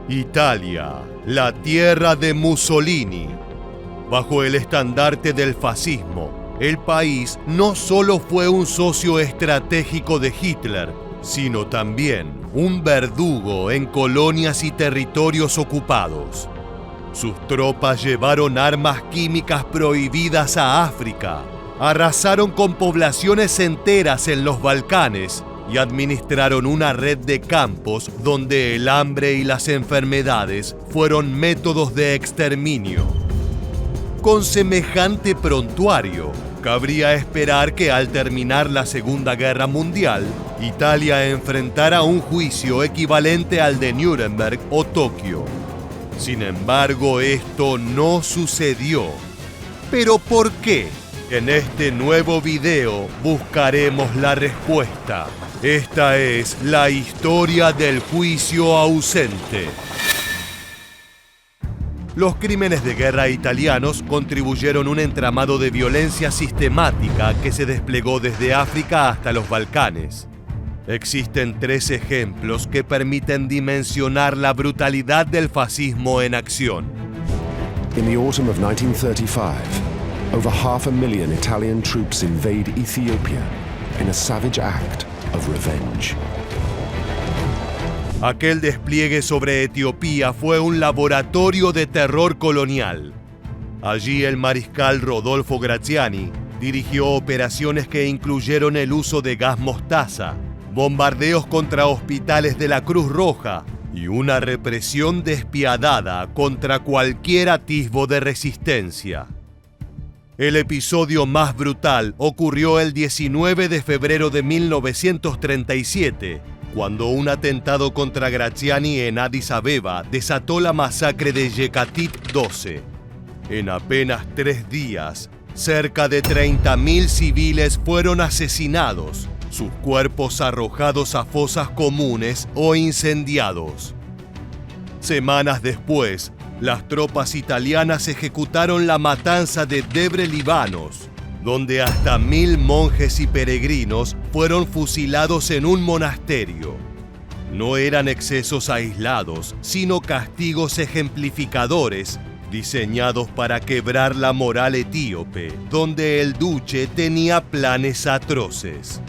Italia, la tierra de Mussolini. Bajo el estandarte del fascismo, el país no solo fue un socio estratégico de Hitler, sino también un verdugo en colonias y territorios ocupados. Sus tropas llevaron armas químicas prohibidas a África, arrasaron con poblaciones enteras en los Balcanes y administraron una red de campos donde el hambre y las enfermedades fueron métodos de exterminio. Con semejante prontuario, cabría esperar que al terminar la Segunda Guerra Mundial, Italia enfrentara un juicio equivalente al de Nuremberg o Tokio. Sin embargo, esto no sucedió. ¿Pero por qué? En este nuevo video buscaremos la respuesta. Esta es la historia del juicio ausente. Los crímenes de guerra italianos contribuyeron a un entramado de violencia sistemática que se desplegó desde África hasta los Balcanes. Existen 3 ejemplos que permiten dimensionar la brutalidad del fascismo en acción. In the autumn of 1935, over 500,000 Italian troops invade Ethiopia in a savage act of revenge. Aquel despliegue sobre Etiopía fue un laboratorio de terror colonial. Allí el mariscal Rodolfo Graziani dirigió operaciones que incluyeron el uso de gas mostaza, bombardeos contra hospitales de la Cruz Roja y una represión despiadada contra cualquier atisbo de resistencia. El episodio más brutal ocurrió el 19 de febrero de 1937, cuando un atentado contra Graziani en Addis Abeba desató la masacre de Yekatit 12. En apenas 3 días, cerca de 30.000 civiles fueron asesinados, sus cuerpos arrojados a fosas comunes o incendiados. Semanas después, las tropas italianas ejecutaron la matanza de Debre Libanos, donde hasta 1.000 monjes y peregrinos fueron fusilados en un monasterio. No eran excesos aislados, sino castigos ejemplificadores, diseñados para quebrar la moral etíope, donde el duce tenía planes atroces.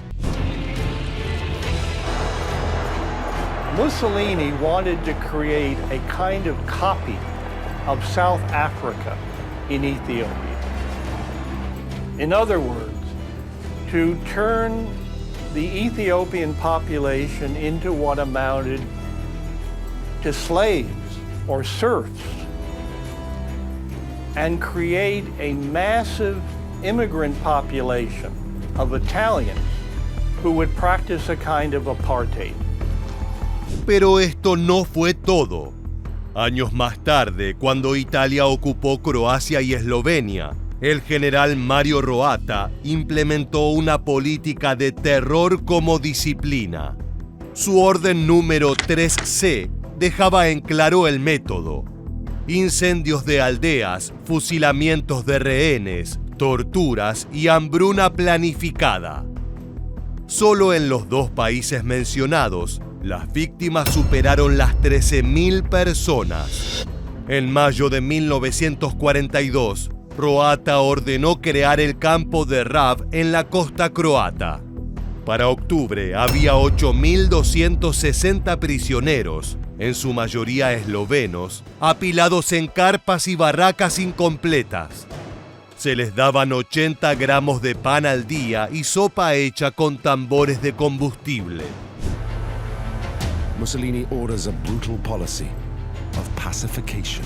Mussolini wanted to create a kind of copy of South Africa in Ethiopia. In other words, to turn the Ethiopian population into what amounted to slaves or serfs and create a massive immigrant population of Italians who would practice a kind of apartheid. Pero esto no fue todo. Años más tarde, cuando Italia ocupó Croacia y Eslovenia, el general Mario Roata implementó una política de terror como disciplina. Su orden número 3C dejaba en claro el método: incendios de aldeas, fusilamientos de rehenes, torturas y hambruna planificada. Solo en los 2 países mencionados, las víctimas superaron las 13.000 personas. En mayo de 1942, Roata ordenó crear el campo de Rab en la costa croata. Para octubre había 8.260 prisioneros, en su mayoría eslovenos, apilados en carpas y barracas incompletas. Se les daban 80 gramos de pan al día y sopa hecha con tambores de combustible. Mussolini orders a brutal policy of pacification.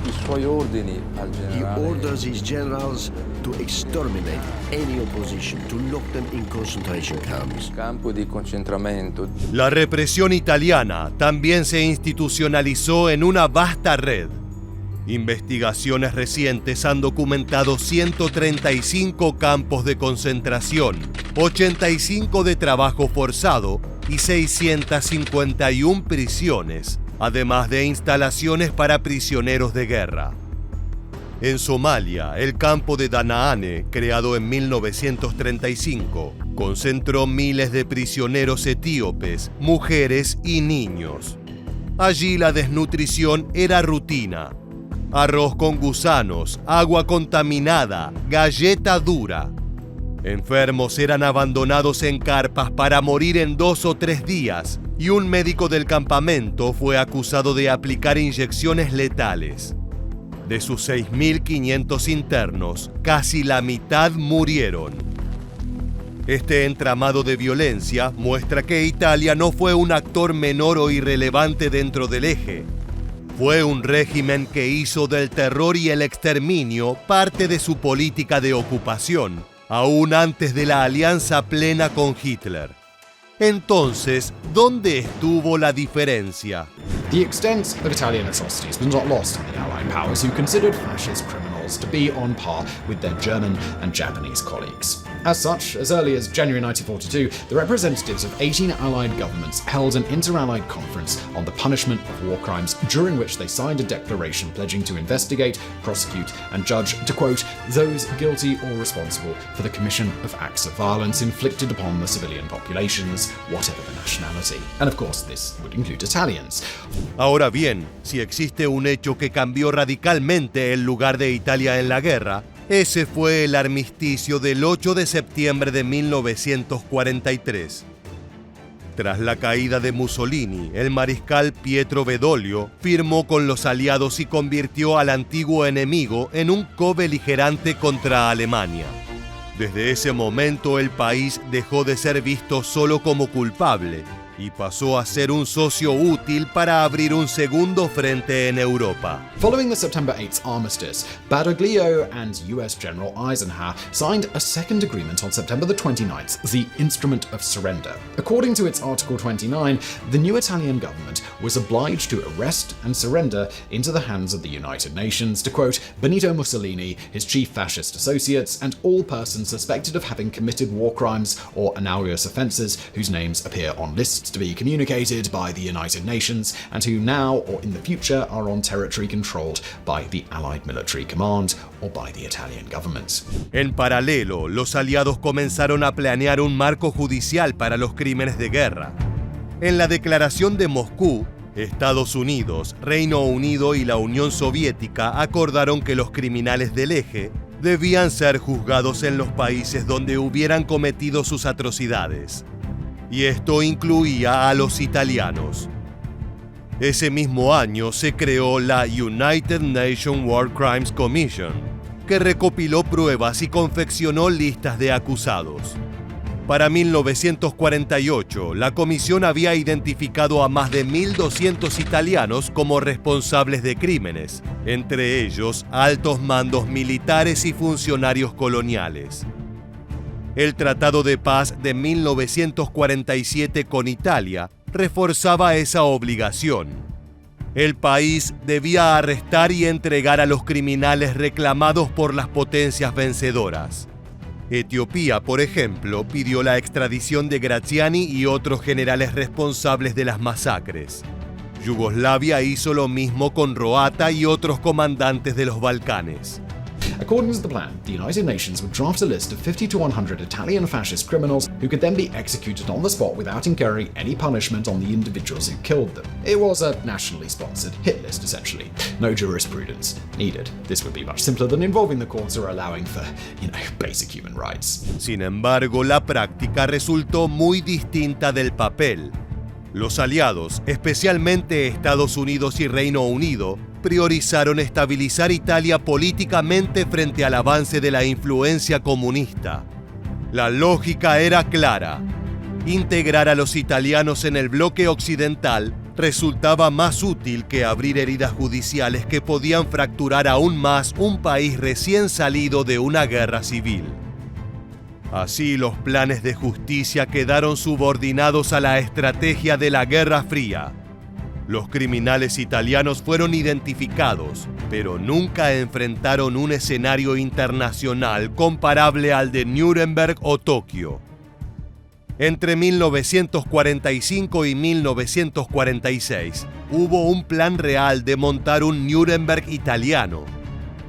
I suoi ordini al He generale. orders his generals to exterminate any opposition, to lock them in concentration camps. Campo di concentramento. La represión italiana también se institucionalizó en una vasta red. Investigaciones recientes han documentado 135 campos de concentración, 85 de trabajo forzado y 651 prisiones, además de instalaciones para prisioneros de guerra. En Somalia, el campo de Danaane, creado en 1935, concentró miles de prisioneros etíopes, mujeres y niños. Allí la desnutrición era rutina. Arroz con gusanos, agua contaminada, galleta dura. Enfermos eran abandonados en carpas para morir en 2 o 3 días, y un médico del campamento fue acusado de aplicar inyecciones letales. De sus 6.500 internos, casi la mitad murieron. Este entramado de violencia muestra que Italia no fue un actor menor o irrelevante dentro del eje. Fue un régimen que hizo del terror y el exterminio parte de su política de ocupación, aún antes de la alianza plena con Hitler. Entonces, ¿dónde estuvo la diferencia? The extent of Italian atrocities was not lost on the Allied powers, who considered fascist criminals to be on par with their German and Japanese colleagues. As such, as early as January 1942, the representatives of 18 Allied governments held an inter-Allied conference on the punishment of war crimes, during which they signed a declaration pledging to investigate, prosecute, and judge, to quote, those guilty or responsible for the commission of acts of violence inflicted upon the civilian populations, whatever the nationality. And of course, this would include Italians. Ahora bien, si existe un hecho que cambió radicalmente el lugar de Italia en la guerra, ese fue el armisticio del 8 de septiembre de 1943. Tras la caída de Mussolini, el mariscal Pietro Badoglio firmó con los aliados y convirtió al antiguo enemigo en un co-beligerante contra Alemania. Desde ese momento el país dejó de ser visto solo como culpable y pasó a ser un socio útil para abrir un segundo frente en Europa. Following the September 8th armistice, Badoglio and US General Eisenhower signed a second agreement on September the 29th, the Instrument of Surrender. According to its Article 29, the new Italian government was obliged to arrest and surrender into the hands of the United Nations, to quote, Benito Mussolini, his chief fascist associates, and all persons suspected of having committed war crimes or analogous offences whose names appear on lists to be communicated by the United Nations and who now or in the future are on territory controlled by the Allied Military Command or by the Italian government. En paralelo, los aliados comenzaron a planear un marco judicial para los crímenes de guerra. En la Declaración de Moscú, Estados Unidos, Reino Unido y la Unión Soviética acordaron que los criminales del eje debían ser juzgados en los países donde hubieran cometido sus atrocidades. Y esto incluía a los italianos. Ese mismo año se creó la United Nations War Crimes Commission, que recopiló pruebas y confeccionó listas de acusados. Para 1948, la comisión había identificado a más de 1.200 italianos como responsables de crímenes, entre ellos altos mandos militares y funcionarios coloniales. El Tratado de Paz de 1947 con Italia reforzaba esa obligación. El país debía arrestar y entregar a los criminales reclamados por las potencias vencedoras. Etiopía, por ejemplo, pidió la extradición de Graziani y otros generales responsables de las masacres. Yugoslavia hizo lo mismo con Roata y otros comandantes de los Balcanes. According to the plan, the United Nations would draft a list of 50 to 100 Italian fascist criminals who could then be executed on the spot without incurring any punishment on the individuals who killed them. It was a nationally sponsored hit list, essentially. No jurisprudence needed. This would be much simpler than involving the courts or allowing for, basic human rights. Sin embargo, la práctica resultó muy distinta del papel. Los aliados, especialmente Estados Unidos y Reino Unido, priorizaron estabilizar Italia políticamente frente al avance de la influencia comunista. La lógica era clara. Integrar a los italianos en el bloque occidental resultaba más útil que abrir heridas judiciales que podían fracturar aún más un país recién salido de una guerra civil. Así, los planes de justicia quedaron subordinados a la estrategia de la Guerra Fría. Los criminales italianos fueron identificados, pero nunca enfrentaron un escenario internacional comparable al de Nuremberg o Tokio. Entre 1945 y 1946 hubo un plan real de montar un Nuremberg italiano.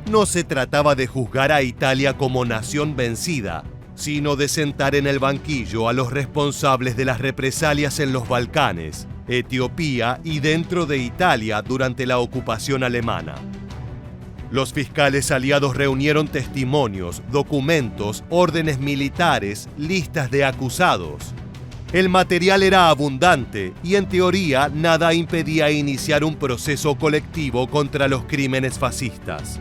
No se trataba de juzgar a Italia como nación vencida, sino de sentar en el banquillo a los responsables de las represalias en los Balcanes Etiopía y dentro de Italia durante la ocupación alemana. Los fiscales aliados reunieron testimonios, documentos, órdenes militares, listas de acusados. El material era abundante y en teoría nada impedía iniciar un proceso colectivo contra los crímenes fascistas.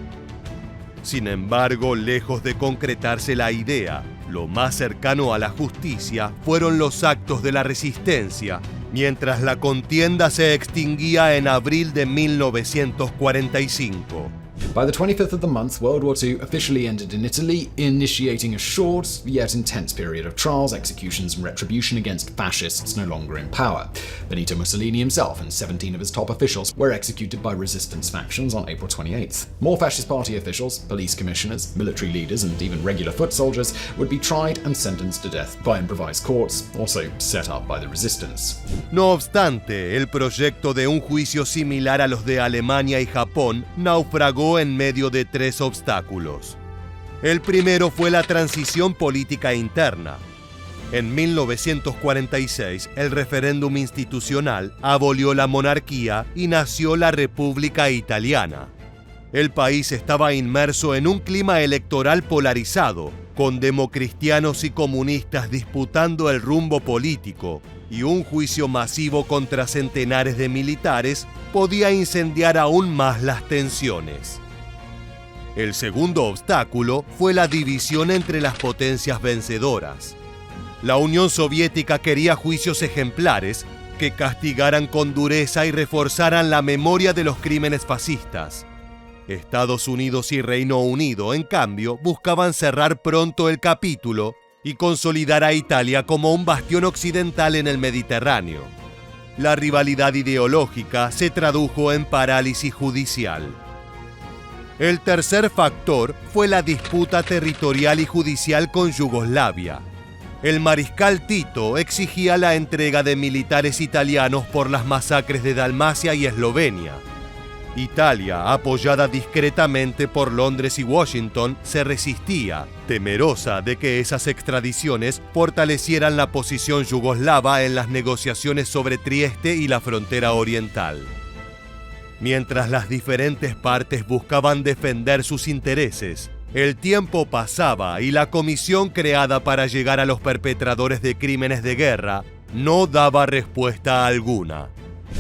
Sin embargo, lejos de concretarse la idea, lo más cercano a la justicia fueron los actos de la resistencia, mientras la contienda se extinguía en abril de 1945. By the 25th of the month, World War II officially ended in Italy, initiating a short yet intense period of trials, executions, and retribution against fascists no longer in power. Benito Mussolini himself and 17 of his top officials were executed by resistance factions on April 28th. More fascist party officials, police commissioners, military leaders, and even regular foot soldiers would be tried and sentenced to death by improvised courts, also set up by the resistance. No obstante, el proyecto de un juicio similar a los de Alemania y Japón naufragó en medio de tres obstáculos. El primero fue la transición política interna. En 1946, el referéndum institucional abolió la monarquía y nació la República Italiana. El país estaba inmerso en un clima electoral polarizado, con democristianos y comunistas disputando el rumbo político, y un juicio masivo contra centenares de militares podía incendiar aún más las tensiones. El segundo obstáculo fue la división entre las potencias vencedoras. La Unión Soviética quería juicios ejemplares que castigaran con dureza y reforzaran la memoria de los crímenes fascistas. Estados Unidos y Reino Unido, en cambio, buscaban cerrar pronto el capítulo y consolidar a Italia como un bastión occidental en el Mediterráneo. La rivalidad ideológica se tradujo en parálisis judicial. El tercer factor fue la disputa territorial y judicial con Yugoslavia. El mariscal Tito exigía la entrega de militares italianos por las masacres de Dalmacia y Eslovenia. Italia, apoyada discretamente por Londres y Washington, se resistía, temerosa de que esas extradiciones fortalecieran la posición yugoslava en las negociaciones sobre Trieste y la frontera oriental. Mientras las diferentes partes buscaban defender sus intereses, el tiempo pasaba y la comisión creada para llegar a los perpetradores de crímenes de guerra no daba respuesta alguna.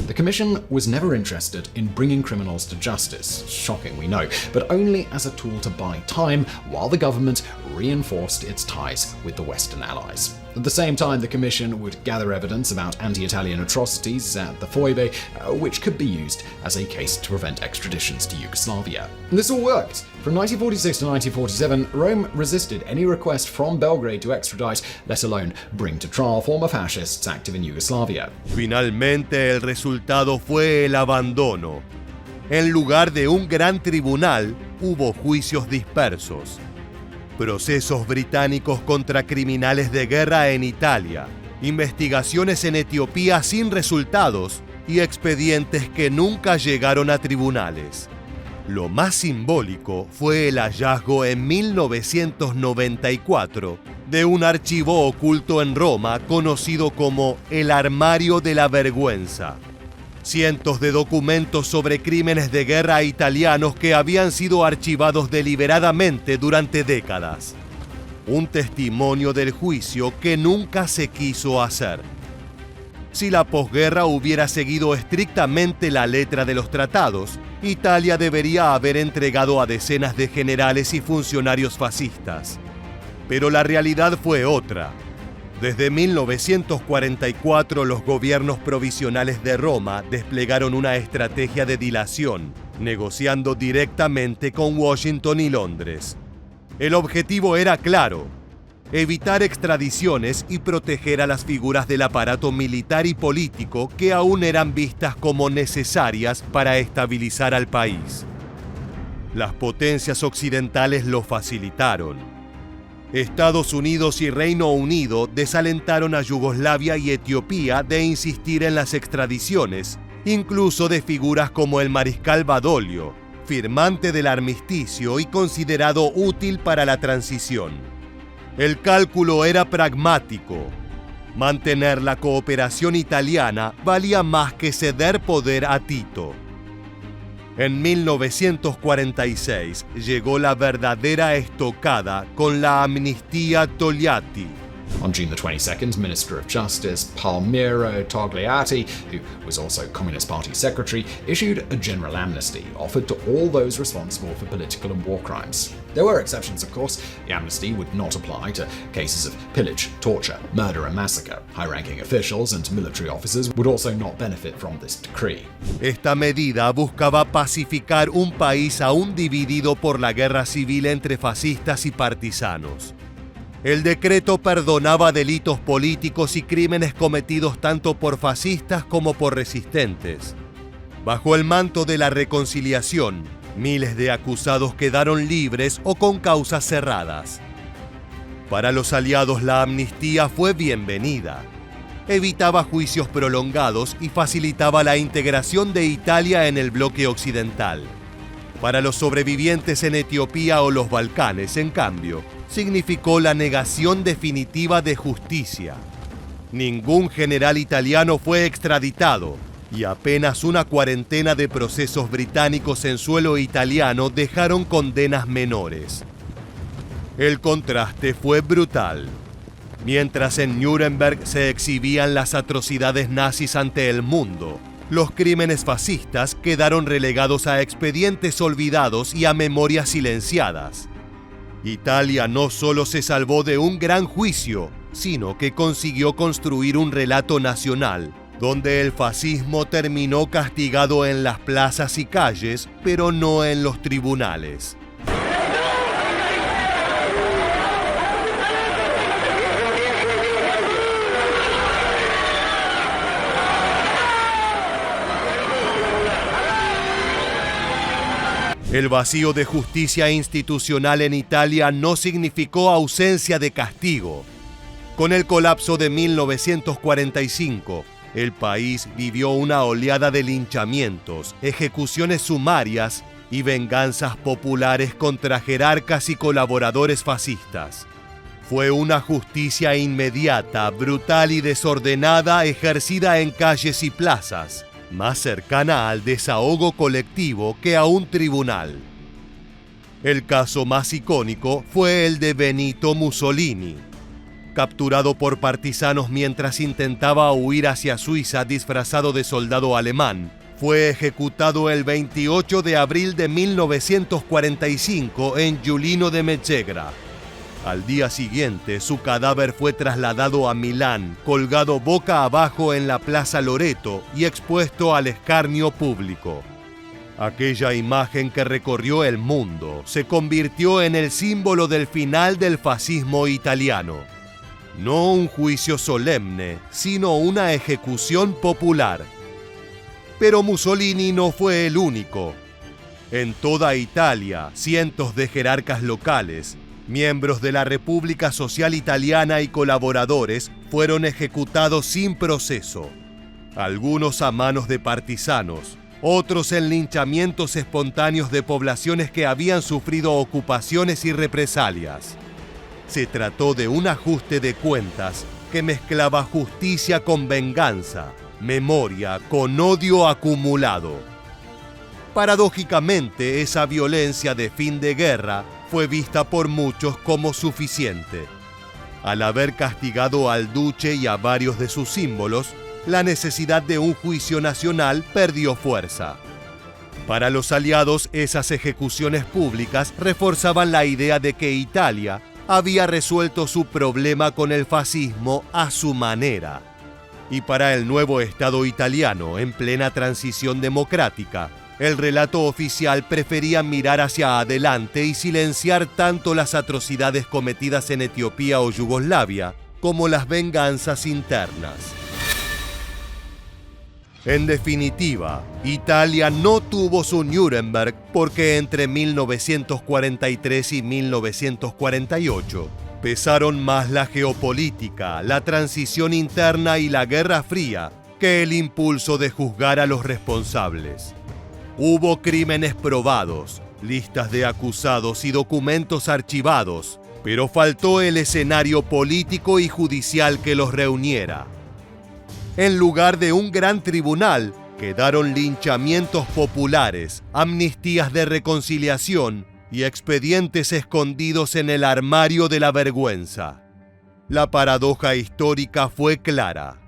The Commission was never interested in bringing criminals to justice, shocking we know, but only as a tool to buy time while the government reinforced its ties with the Western Allies. At the same time, the Commission would gather evidence about anti-Italian atrocities at the Foibe, which could be used as a case to prevent extraditions to Yugoslavia. And this all worked. From 1946 to 1947, Rome resisted any request from Belgrade to extradite, let alone bring to trial former fascists active in Yugoslavia. Finalmente, el resultado fue el abandono. En lugar de un gran tribunal, hubo juicios dispersos. Procesos británicos contra criminales de guerra en Italia, investigaciones en Etiopía sin resultados y expedientes que nunca llegaron a tribunales. Lo más simbólico fue el hallazgo en 1994 de un archivo oculto en Roma conocido como el Armario de la Vergüenza. Cientos de documentos sobre crímenes de guerra italianos que habían sido archivados deliberadamente durante décadas. Un testimonio del juicio que nunca se quiso hacer. Si la posguerra hubiera seguido estrictamente la letra de los tratados, Italia debería haber entregado a decenas de generales y funcionarios fascistas. Pero la realidad fue otra. Desde 1944, los gobiernos provisionales de Roma desplegaron una estrategia de dilación, negociando directamente con Washington y Londres. El objetivo era claro: evitar extradiciones y proteger a las figuras del aparato militar y político que aún eran vistas como necesarias para estabilizar al país. Las potencias occidentales lo facilitaron. Estados Unidos y Reino Unido desalentaron a Yugoslavia y Etiopía de insistir en las extradiciones, incluso de figuras como el mariscal Badoglio, firmante del armisticio y considerado útil para la transición. El cálculo era pragmático. Mantener la cooperación italiana valía más que ceder poder a Tito. En 1946 llegó la verdadera estocada con la amnistía Togliatti. On June the 22nd, Minister of Justice Palmiro Togliatti, who was also Communist Party secretary, issued a general amnesty offered to all those responsible for political and war crimes. There were exceptions, of course. The amnesty would not apply to cases of pillage, torture, murder and massacre. High-ranking officials and military officers would also not benefit from this decree. Esta medida buscaba pacificar un país aún dividido por la guerra civil entre fascistas y partisanos. El decreto perdonaba delitos políticos y crímenes cometidos tanto por fascistas como por resistentes. Bajo el manto de la reconciliación, miles de acusados quedaron libres o con causas cerradas. Para los aliados, la amnistía fue bienvenida. Evitaba juicios prolongados y facilitaba la integración de Italia en el bloque occidental. Para los sobrevivientes en Etiopía o los Balcanes, en cambio, significó la negación definitiva de justicia. Ningún general italiano fue extraditado y apenas una cuarentena de procesos británicos en suelo italiano dejaron condenas menores. El contraste fue brutal. Mientras en Nuremberg se exhibían las atrocidades nazis ante el mundo, los crímenes fascistas quedaron relegados a expedientes olvidados y a memorias silenciadas. Italia no solo se salvó de un gran juicio, sino que consiguió construir un relato nacional, donde el fascismo terminó castigado en las plazas y calles, pero no en los tribunales. El vacío de justicia institucional en Italia no significó ausencia de castigo. Con el colapso de 1945, el país vivió una oleada de linchamientos, ejecuciones sumarias y venganzas populares contra jerarcas y colaboradores fascistas. Fue una justicia inmediata, brutal y desordenada ejercida en calles y plazas, más cercana al desahogo colectivo que a un tribunal. El caso más icónico fue el de Benito Mussolini. Capturado por partisanos mientras intentaba huir hacia Suiza disfrazado de soldado alemán, fue ejecutado el 28 de abril de 1945 en Giulino de Megera. Al día siguiente, su cadáver fue trasladado a Milán, colgado boca abajo en la Plaza Loreto y expuesto al escarnio público. Aquella imagen que recorrió el mundo se convirtió en el símbolo del final del fascismo italiano. No un juicio solemne, sino una ejecución popular. Pero Mussolini no fue el único. En toda Italia, cientos de jerarcas locales, miembros de la República Social Italiana y colaboradores fueron ejecutados sin proceso. Algunos a manos de partisanos, otros en linchamientos espontáneos de poblaciones que habían sufrido ocupaciones y represalias. Se trató de un ajuste de cuentas que mezclaba justicia con venganza, memoria con odio acumulado. Paradójicamente, esa violencia de fin de guerra fue vista por muchos como suficiente. Al haber castigado al duce y a varios de sus símbolos, la necesidad de un juicio nacional perdió fuerza. Para los aliados, esas ejecuciones públicas reforzaban la idea de que Italia había resuelto su problema con el fascismo a su manera. Y para el nuevo Estado italiano, en plena transición democrática, el relato oficial prefería mirar hacia adelante y silenciar tanto las atrocidades cometidas en Etiopía o Yugoslavia como las venganzas internas. En definitiva, Italia no tuvo su Nuremberg porque entre 1943 y 1948 pesaron más la geopolítica, la transición interna y la Guerra Fría que el impulso de juzgar a los responsables. Hubo crímenes probados, listas de acusados y documentos archivados, pero faltó el escenario político y judicial que los reuniera. En lugar de un gran tribunal, quedaron linchamientos populares, amnistías de reconciliación y expedientes escondidos en el armario de la vergüenza. La paradoja histórica fue clara.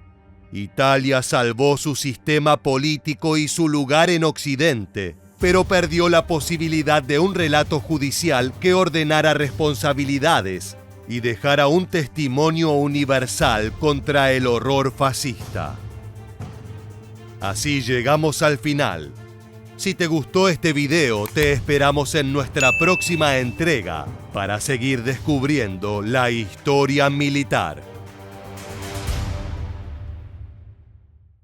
Italia salvó su sistema político y su lugar en Occidente, pero perdió la posibilidad de un relato judicial que ordenara responsabilidades y dejara un testimonio universal contra el horror fascista. Así llegamos al final. Si te gustó este video, te esperamos en nuestra próxima entrega para seguir descubriendo la historia militar.